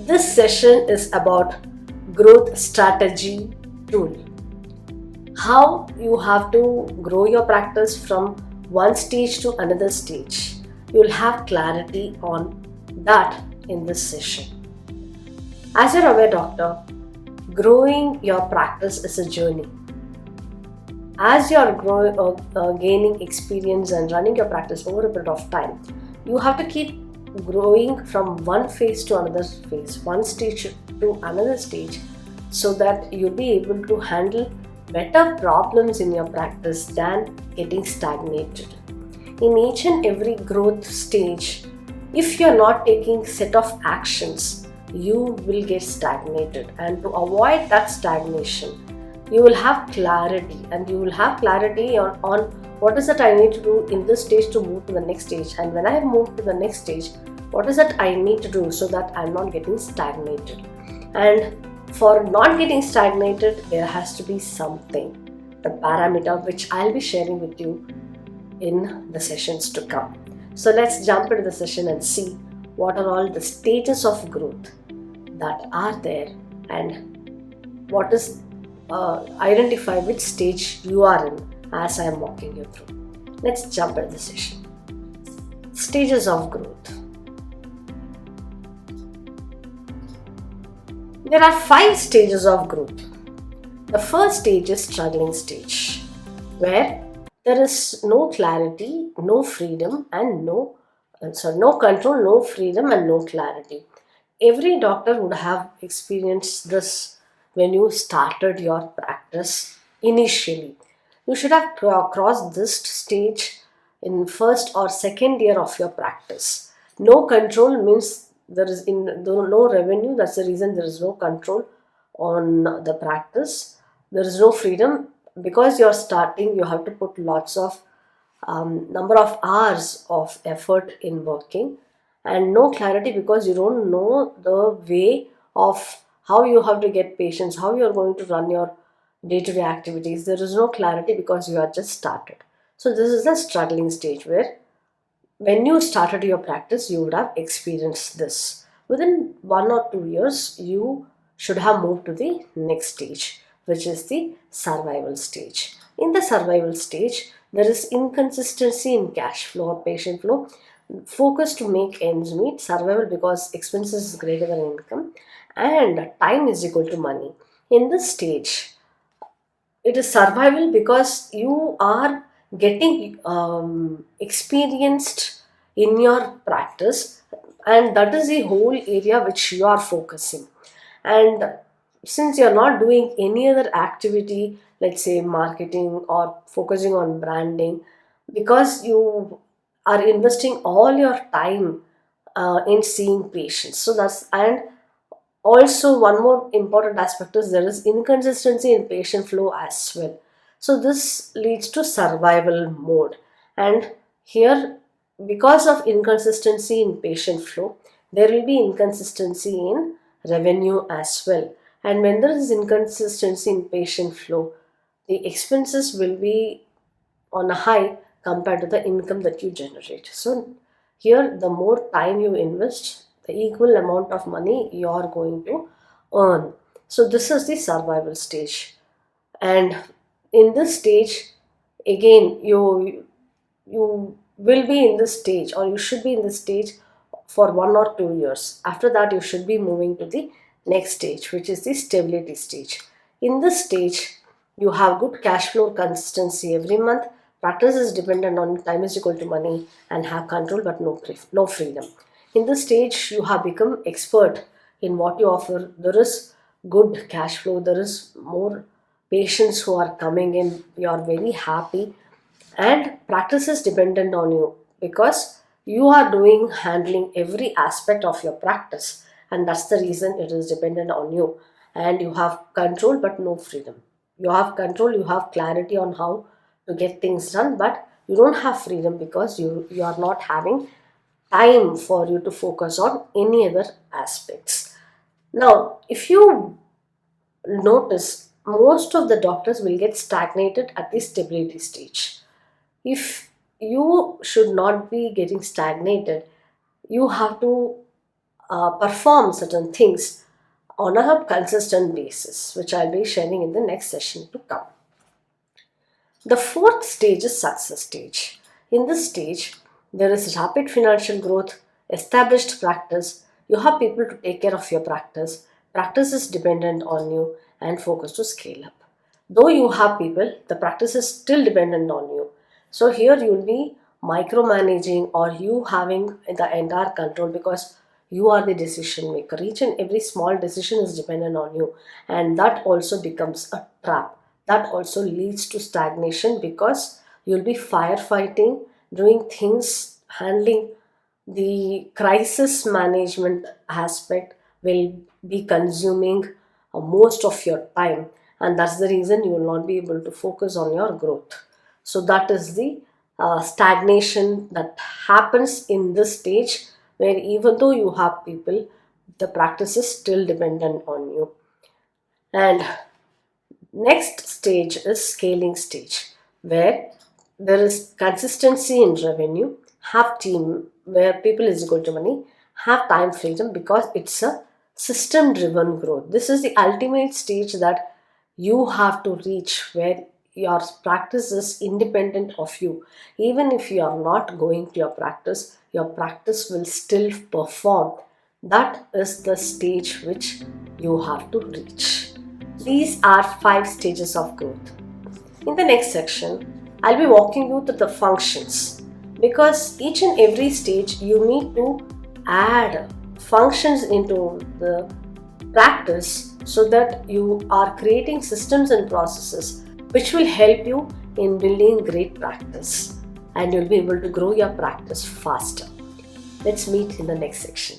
This session is about growth strategy tool. How you have to grow your practice from one stage to another stage. You'll have clarity on that in this session. As you're aware, doctor, growing your practice is a journey. As you're gaining experience and running your practice over a period of time, you have to keep growing from one phase to another phase, one stage to another stage, so that you'll be able to handle better problems in your practice than getting stagnated. In each and every growth stage, if you're not taking set of actions, you will get stagnated. And to avoid that stagnation, you will have clarity, and you will have clarity on what is that I need to do in this stage to move to the next stage, and when I move to the next stage, what is that I need to do so that I'm not getting stagnated. And for not getting stagnated, there has to be something, the parameter, which I'll be sharing with you in the sessions to come. So let's jump into the session and see what are all the stages of growth that are there, and what is identify which stage you are in as I am walking you through. Let's jump into the session. Stages of growth. There are 5 stages of growth. The first stage is struggling stage, where there is no clarity, no freedom, and no control, no freedom, and no clarity. Every doctor would have experienced this when you started your practice initially. You should have crossed this stage in first or second year of your practice. No control means there is no revenue. That's the reason there is no control on the practice. There is no freedom because you're starting. You have to put lots of number of hours of effort in working, and no clarity because you don't know the way of how you have to get patients, how you are going to run your day-to-day activities. There is no clarity because you are just started. So this is the struggling stage, where when you started your practice, you would have experienced this. Within 1 or 2 years, you should have moved to the next stage, which is the survival stage. In the survival stage, there is inconsistency in cash flow or patient flow, focus to make ends meet, survival because expenses is greater than income, and time is equal to money. In this stage, it is survival because you are getting experienced in your practice, and that is the whole area which you are focusing. And since you're not doing any other activity, let's say marketing or focusing on branding, because you are investing all your time in seeing patients. So that's, and also one more important aspect is there is inconsistency in patient flow as well. So this leads to survival mode. And here, because of inconsistency in patient flow, there will be inconsistency in revenue as well. And when there is inconsistency in patient flow, the expenses will be on a high compared to the income that you generate. So here, the more time you invest, the equal amount of money you are going to earn. So this is the survival stage. And in this stage, again, you will be in this stage, or you should be in this stage for 1 or 2 years. After that, you should be moving to the next stage, which is the stability stage. In this stage, you have good cash flow consistency every month. Practice is dependent on time is equal to money, and have control but no freedom. In this stage, you have become expert in what you offer. There is good cash flow. There is more patients who are coming in. You are very happy, and practice is dependent on you because you are doing handling every aspect of your practice, and that's the reason it is dependent on you. And you have control but no freedom. You have control, you have clarity on how to get things done, but you don't have freedom because you are not having time for you to focus on any other aspects. Now, if you notice, most of the doctors will get stagnated at the stability stage. If you should not be getting stagnated, you have to perform certain things on a consistent basis, which I'll be sharing in the next session to come. The fourth stage is success stage. In this stage, there is rapid financial growth, established practice. You have people to take care of your practice. Practice is dependent on you and focus to scale up. Though you have people, the practice is still dependent on you. So here you will be micromanaging or you having the entire control because you are the decision maker. Each and every small decision is dependent on you, and that also becomes a trap. That also leads to stagnation because you'll be firefighting, doing things, handling the crisis management aspect will be consuming most of your time, and that's the reason you will not be able to focus on your growth. So that is the stagnation that happens in this stage, where even though you have people, the practice is still dependent on you. And next stage is scaling stage, where there is consistency in revenue, have team where people is equal to money, have time freedom because it's a system driven growth. This is the ultimate stage that you have to reach, where your practice is independent of you. Even if you are not going to your practice will still perform. That is the stage which you have to reach. These are 5 stages of growth. In the next section, I'll be walking you through the functions, because each and every stage you need to add functions into the practice so that you are creating systems and processes which will help you in building great practice, and you'll be able to grow your practice faster. Let's meet in the next section.